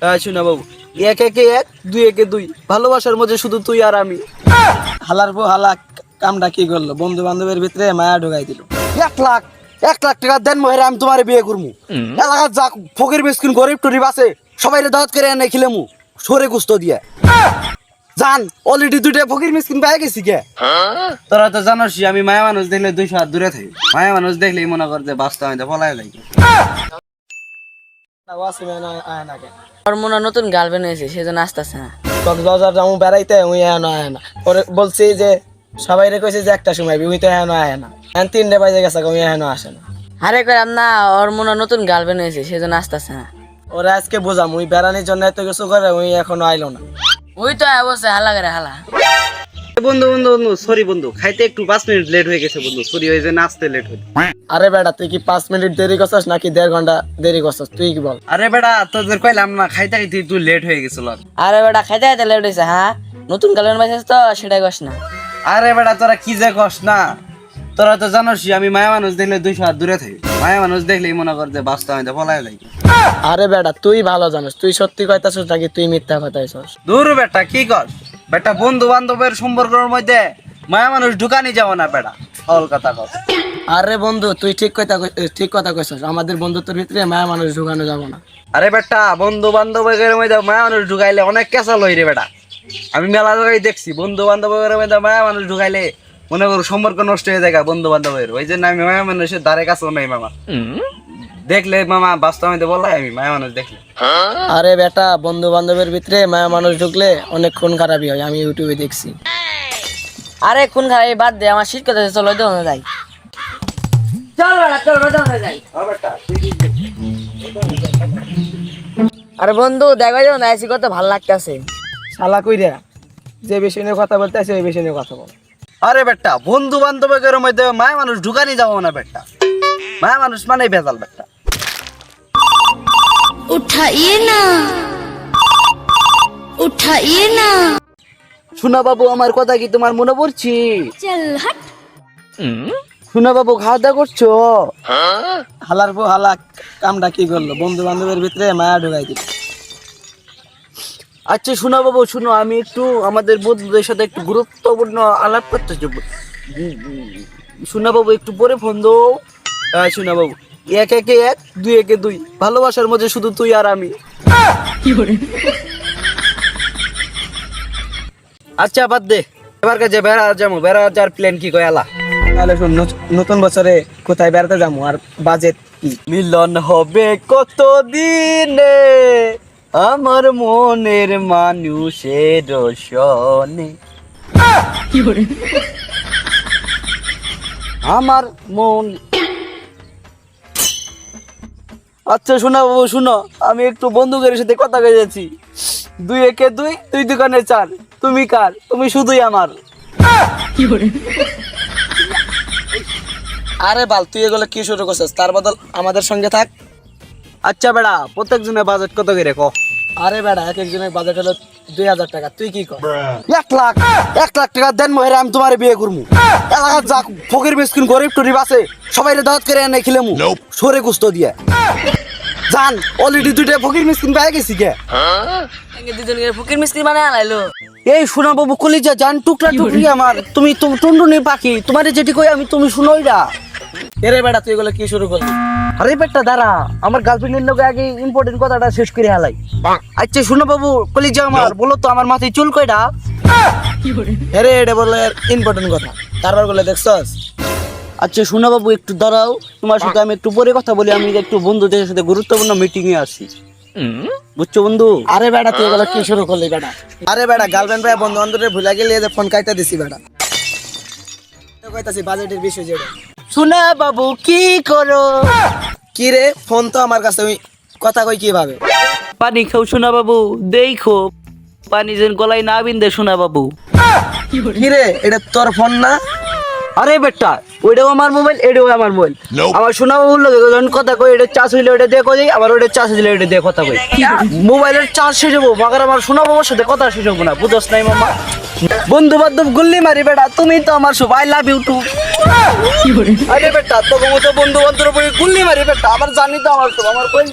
শোনা বাবু, এক একে এক, দুই একে দুই, ভালোবাসার মধ্যে শুধু তুই আর আমি। হালার পর হালা কামটা কি করলো, বন্ধু বান্ধবের ভিতরে মায়া ঢুকাই দিল। 1 লাখ টাকা দেন মহেরা, আমি তোমার বিয়ে করবো। এলাকার যা ফকির মিসকিন গরিব টরিব আছে সবাই দাওয়াত করে এনে খিলেমু সরে গুস্ত দিয়ে জান। অলরেডি 2টা ফকির মিসকিন পেয়ে গেছি কে। তোরা তো জানোস আমি মায়া মানুষ দেখলে 200 হাত দূরে থাকি। মায়া মানুষ দেখলেই মনে কর যে বাস্তব আমি পলায় যাই। ওর মনে হয় নতুন গার্লফ্রেন্ড হয়েছে, সেজন্য আসতেছে না। কক্সবাজার যাবো বেড়াইতে, উই এখনো আয় না। পরে বলছি যে সবাই রে কইছে যে একটা সময় উই তো এখনো আয় না। এখন 3টে বাজে গেছে, উই এখনো আসে না। আরে কইলাম না, ওর মনে হয় নতুন গার্লফ্রেন্ড হয়েছে, সেজন্য আসতেছে না। ওরা আজকে বোঝাম, উই বেড়ানির জন্য এত কিছু করে, উই এখনো আইলো না। ওই তো অবশ্যই হালা করে হালা। বন্ধু বন্ধু বন্ধু সরি বন্ধু, খাইতে একটু 5 মিনিট লেট হয়ে গেছে বন্ধু, সরি হয়ে যে নাচতে লেট হয়ে। আরে বেটা, তুই কি 5 মিনিট দেরি করছস নাকি 1.5 ঘন্টা দেরি করছস, তুই কি বল? আরে বেটা তোদের কইলাম না খাইতে খাইতে একটু লেট হয়ে গেছিল। আরে বেটা খাইতে খাইতে লেট হয়েছে। হ্যাঁ, নতুন গার্লফ্রেন্ড পাইছিস তো, সেটাই কস না। আরে বেটা তোরা কি যে কস না, তোরা তো জানোস আমি মায়া মানুষ দেখলে 200 হাত দূরে থাকি। মায়া মানুষ দেখলেই মনে কর যে বাস্তব আমি পলায় যাই। আরে বেটা, তুই ভালো জানিস, তুই সত্যি কইতাছস নাকি তুই মিথ্যা কইতাছস? দূর বেটা কি কর বেটা, বন্ধু বান্ধবের সম্পর্কের মধ্যে মায়া মানুষ ঢুকানি যাব না বেটা, অল কথা কর। আরে বন্ধু, তুই ঠিক কথা কইছস, আমাদের বন্ধুত্বের ভিতরে মায়া মানুষ ঢুকানো যাব না। আরে বেটা বন্ধু বান্ধবের মধ্যে মায়া মানুষ ঢুকাইলে অনেক কেঁচা লই রে বেটা। আমি মেলা জায়গায় দেখছি বন্ধু বান্ধবের মধ্যে মায়া মানুষ ঢুকাইলে মনে করো সম্পর্ক নষ্ট হয়ে যায় বন্ধু বান্ধবের। ওই জন্য আমি মায়া মানুষের ধারে কাছেও নাই মামা। দেখলে মামা বাস্তবে বলাই আমি মায়া মানুষ দেখলে। আরে বেটা, বন্ধু বান্ধবের ভিতরে মায়া মানুষ ঢুকলে অনেক খুন খারাপই হয়, আমি ইউটিউবে দেখছি। আরে কোন খারাপ বাদ দে, আমার শীত করতেছে, চলো ওই যাই। চল বেটা চল, ওই যাই। আরে বন্ধু দেখো যাও না, এসি কত ভালো লাগতেছে। শালা কইরা যে বেশি নিয়ে কথা বলতে আছে ওই বেশি নিয়ে কথা বল। আরে বেটা বন্ধু বান্ধবের মধ্যে মায়া মানুষ ঢুকানি যাবো না বেটা, মায়া মানুষ মানে ভেজাল বেটা। उठाइए ना, उठाइए ना। শোনা বাবু আমার কথা কি তোমার মনে পড়ছি? चल हट। শোনা বাবু খাওয়া দাওয়া করছো? হালার পর হালা কামটা কি করলো, বন্ধু বান্ধবের ভিতরে মায়া ঢুকাই দিল। আচ্ছা শোনা বাবু শুনো, আমি একটু আমাদের বন্ধুদের সাথে একটু গুরুত্বপূর্ণ আলাপ করতে চাই। শোনা বাবু একটু পরে ফোন দাও। শোনা বাবু, 1 একে 1, 2 একে 2, ভালোবাসার মধ্যে শুধু তুই আর আমি। আচ্ছা বাদ দে, এবার কাছে বেড়া যাবো, বেড়া যার প্ল্যান কি কয়ালা? তাহলে শোন, নতুন বছরে কোথায় বেড়াতে যাবো আর বাজেট কি? মিলন হবে কত দিনে আমার মনের মানুষের সনে, আমার মন। আচ্ছা শোনা বাবু শুনো, আমি একটু বন্ধুদের সাথে কথা কইছি। 2 একে 2, 2 দোকানে 4, তুমি কার? তুমি শুধুই আমার। আরে বাল, তুই এগুলো কি শুরু করছিস? তার বদল আমাদের সঙ্গে থাক। আচ্ছা বেড়া প্রত্যেকজনের বাজেট কত করে কো? আরে বেটা, এক একজনের বাজেট হলো 2000 টাকা, তুই কি কর? 1 লাখ টাকা দেন মহেরা, আমি তোমার বিয়ে করবো। এলাকার যা ফকির মিসকিন গরিব টরিব আছে সবাই দাওয়াত করে এনে খিলেমু সরে গুস্ত দিয়ে জান। অলরেডি 2টা ফকির মিসকিন পেয়ে গেছি কে। দুজনকে ফকির মিস্ত্রি মানে আলাইলো। এই শোনা বাবু কলিজা জান টুকরা টুকরি আমার, তুমি তো টুনটুনি পাখি, তোমার যেটি কই আমি তুমি শুনোই না। এরে বেটা, তুই এগুলো কি শুরু করলি? আরে বেটা দাঁড়া, আমার গার্লফ্রেন্ডের লোক আগে ইম্পর্টেন্ট কথাটা শেষ করে হালাই। আচ্ছা শোনা বাবু কলিজা আমার, বলো তো আমার মাথায় চুল কয়টা? আরে এটা বলে ইম্পর্টেন্ট কথা, তারপর বলে দেখছস। আচ্ছা শোনা বাবু একটু দাঁড়াও, তোমার সাথে আমি একটু পরে কথা বলি, আমি একটু বন্ধুদের সাথে গুরুত্বপূর্ণ মিটিং এ আসি, বুঝছো বন্ধু? আরে বেটা, তুই এগুলো কি শুরু করলি বেটা? আরে বেটা, গার্লফ্রেন্ড ভাই বন্ধু বান্ধবের ভুলে গেলে ফোন কাইটা দিছি বেটা। কইতাছি বাজেটের বিষয় যেটা। শোনা বাবু কি করো? কি রে, ফোন তো আমার কাছে, ওই কথা কই কিভাবে? পানি খাও শোনা বাবু, দেখো পানি যেন গলায় না বিন্দে শোনা বাবু। কি রে, এটা তোর ফোন না? আরে বেটা ওইটাও আমার মোবাইল, এটাও আমার মোবাইল। আমার শোনা বাবুর লোক যখন কথা কই, এটা চার্জ হইলে ওটা দিয়ে কই, আবার ওটা চার্জ দিলে ওটা দিয়ে কথা কই। মোবাইলের চার্জ শেষ হবো, মাগার আমার শোনা বাবুর সাথে কথা শেষ হবো না, বুঝছ নাই মামা? বন্ধু বান্ধব গুল্লি মারি বেটা, তুমি তো আমার সব, আই লাভ ইউ টু। আরে বেটা তোকে মতো বন্ধু বান্ধবের উপরে গুল্লি মারি বেটা, আমার জানি তো আমার সব, আমার কই